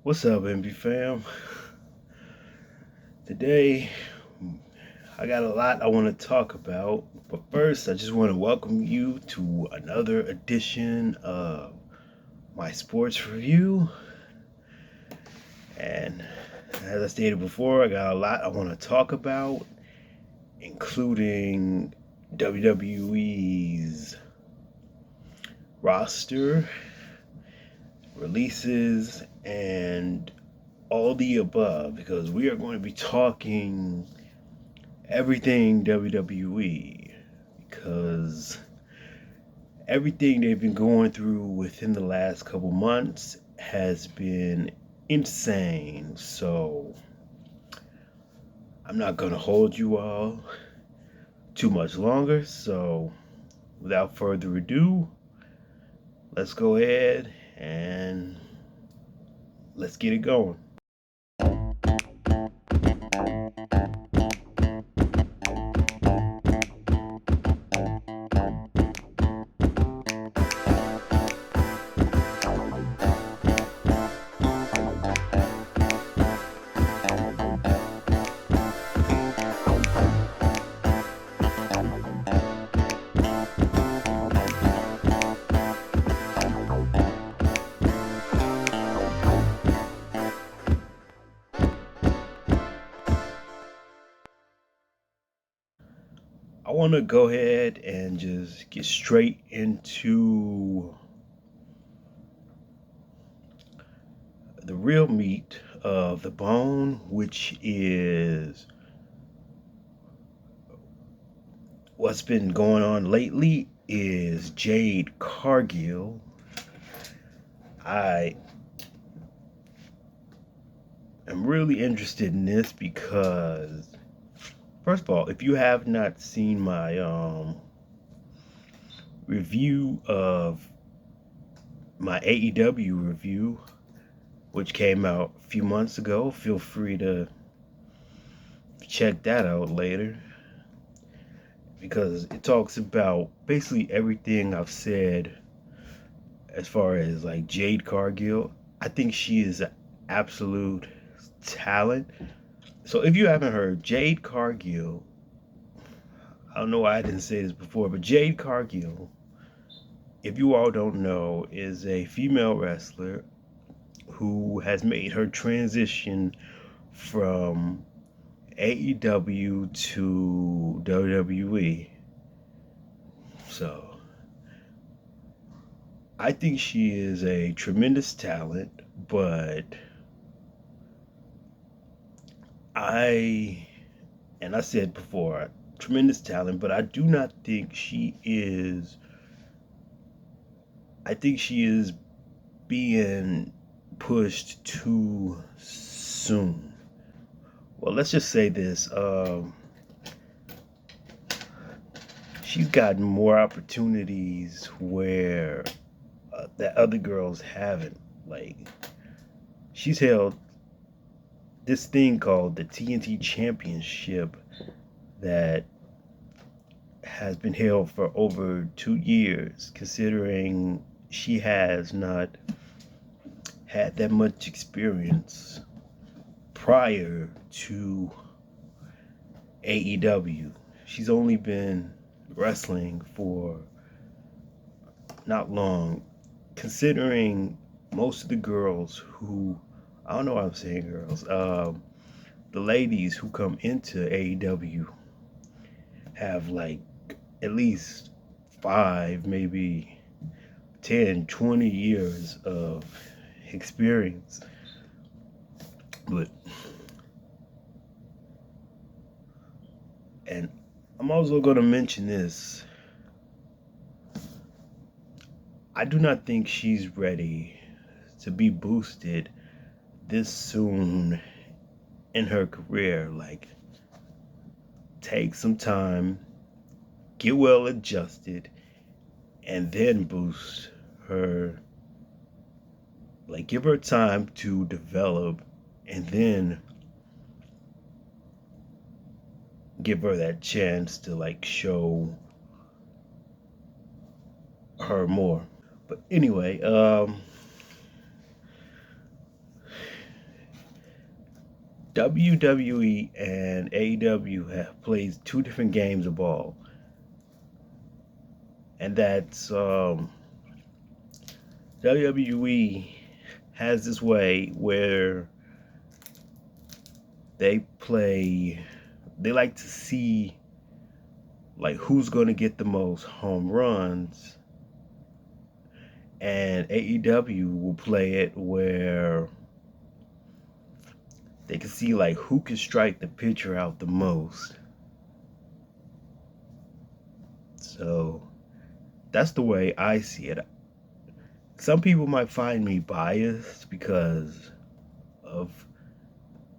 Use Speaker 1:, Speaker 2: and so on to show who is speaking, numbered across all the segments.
Speaker 1: What's up, MB fam? Today, I got a lot I want to talk about, but first, I just want to welcome you to another edition of my sports review. And as I stated before, I got a lot I want to talk about, including WWE's roster, releases, and all the above, because we are going to be talking everything WWE, because everything they've been going through within the last couple months has been insane. So I'm not going to hold you all too much longer. So without further ado, let's go ahead and let's get it going. I want to go ahead and just get straight into the real meat of the bone, which is what's been going on lately is Jade Cargill. I am really interested in this because, first of all, if you have not seen my review of my AEW review, which came out a few months ago, feel free to check that out later, because it talks about basically everything I've said as far as like Jade Cargill. I think she is an absolute talent. So if you haven't heard, Jade Cargill, I don't know why I didn't say this before, but Jade Cargill, if you all don't know, is a female wrestler who has made her transition from AEW to WWE. So I think she is a tremendous talent, but I, and I said before, tremendous talent, but I do not think she is, I think she is being pushed too soon. Well, let's just say this. She's gotten more opportunities where that other girls haven't. Like, she's held this thing called the TNT Championship that has been held for over 2 years, considering she has not had that much experience prior to AEW. She's only been wrestling for not long, considering most of the girls who, I don't know why I'm saying girls, the ladies who come into AEW have like at least 5, maybe 10, 20 years of experience. But, and I'm also going to mention this. I do not think she's ready to be boosted this soon in her career. Like, take some time, get well adjusted, and then boost her. Like, give her time to develop, and then give her that chance to like show her more. But anyway, WWE and AEW have played two different games of ball, and that's WWE has this way where they play. They like to see like who's going to get the most home runs, and AEW will play it where they can see like who can strike the pitcher out the most. So that's the way I see it. Some people might find me biased because of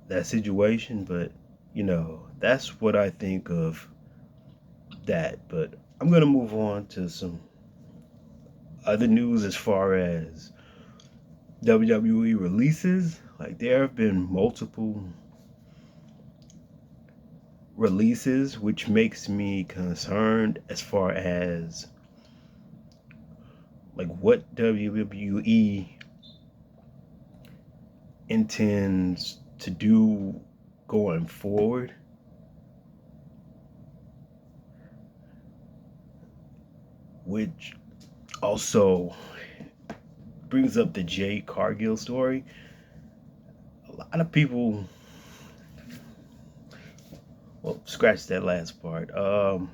Speaker 1: that situation, but that's what I think of that. But I'm gonna move on to some other news as far as WWE releases. Like there have been multiple releases, which makes me concerned as far as like what WWE intends to do going forward. Which also brings up the Jade Cargill story. A lot of people, well, scratch that last part. For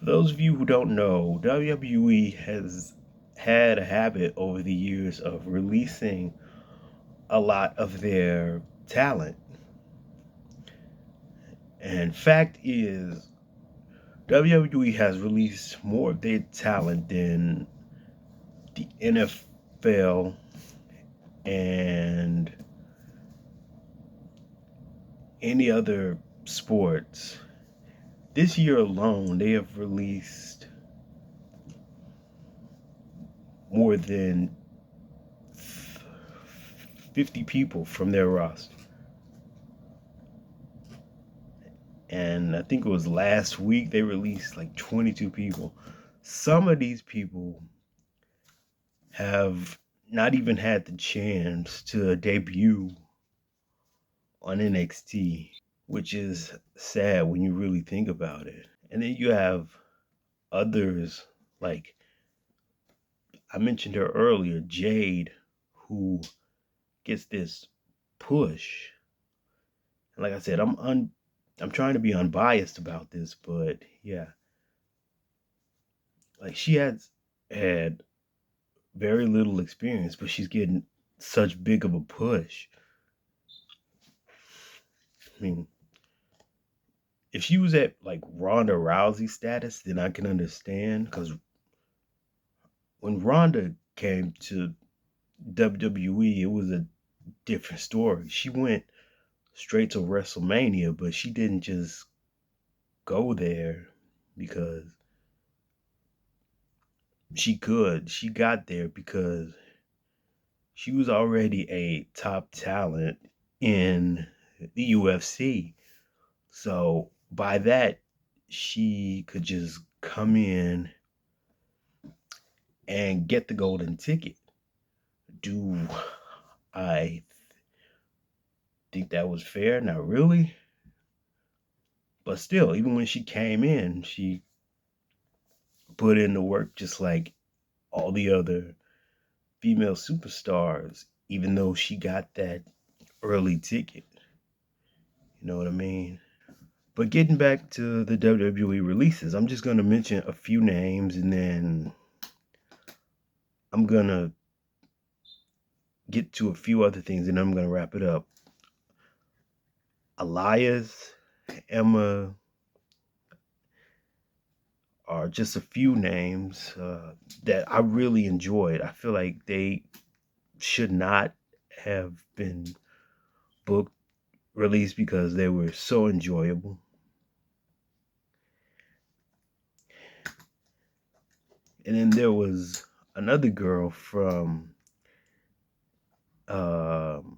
Speaker 1: those of you who don't know, WWE has had a habit over the years of releasing a lot of their talent. And fact is, WWE has released more of their talent than the NFL and any other sports. This year alone, they have released more than 50 people from their roster. And I think it was last week they released like 22 people. Some of these people have not even had the chance to debut on NXT, which is sad when you really think about it. And then you have others like I mentioned her earlier, Jade, who gets this push. And like I said, I'm trying to be unbiased about this, but yeah, like she has had very little experience, but she's getting such big of a push. I mean, if she was at like Ronda Rousey status, then I can understand because when Ronda came to WWE, it was a different story. She went straight to WrestleMania, but she didn't just go there because she could. She got there because she was already a top talent in the UFC. So by that, she could just come in and get the golden ticket. Do I think that was fair? Not really. But still, even when she came in, she put in the work just like all the other female superstars, even though she got that early ticket. You know what I mean? But getting back to the WWE releases, I'm just going to mention a few names and then I'm going to get to a few other things and I'm going to wrap it up. Elias, Emma are just a few names that I really enjoyed. I feel like they should not have been booked, released because they were so enjoyable. And then there was another girl from um,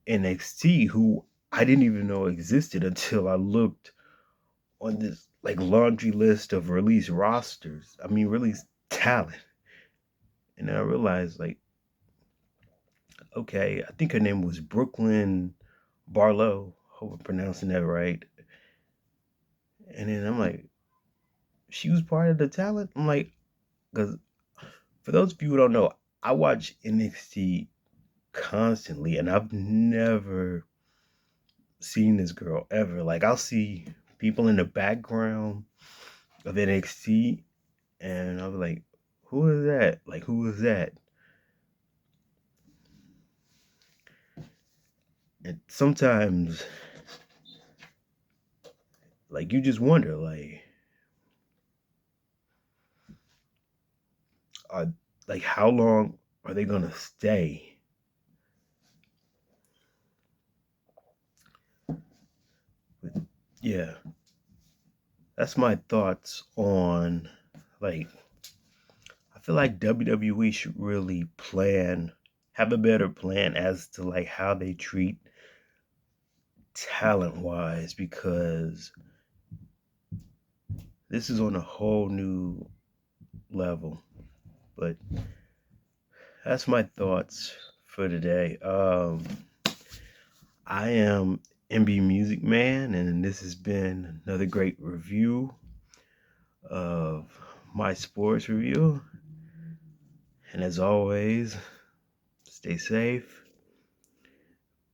Speaker 1: NXT who I didn't even know existed until I looked on this like laundry list of release rosters. I mean, release talent. And then I realized like, okay, I think her name was Brooklyn Barlow. Hope I'm pronouncing that right. And then I'm like, she was part of the talent. I'm like, because for those of you who don't know, I watch NXT constantly, and I've never seen this girl ever. Like, I'll see people in the background of NXT, and I'll be like, who is that? Like, who is that? And sometimes, like, you just wonder, uh, like, how long are they gonna stay? Yeah, that's my thoughts on, like, I feel like WWE should really have a better plan as to like how they treat talent wise, because this is on a whole new level. But that's my thoughts for today. I am MB Music Man, and this has been another great review of my sports review. And as always, stay safe,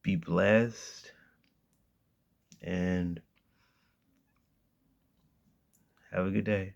Speaker 1: be blessed, and have a good day.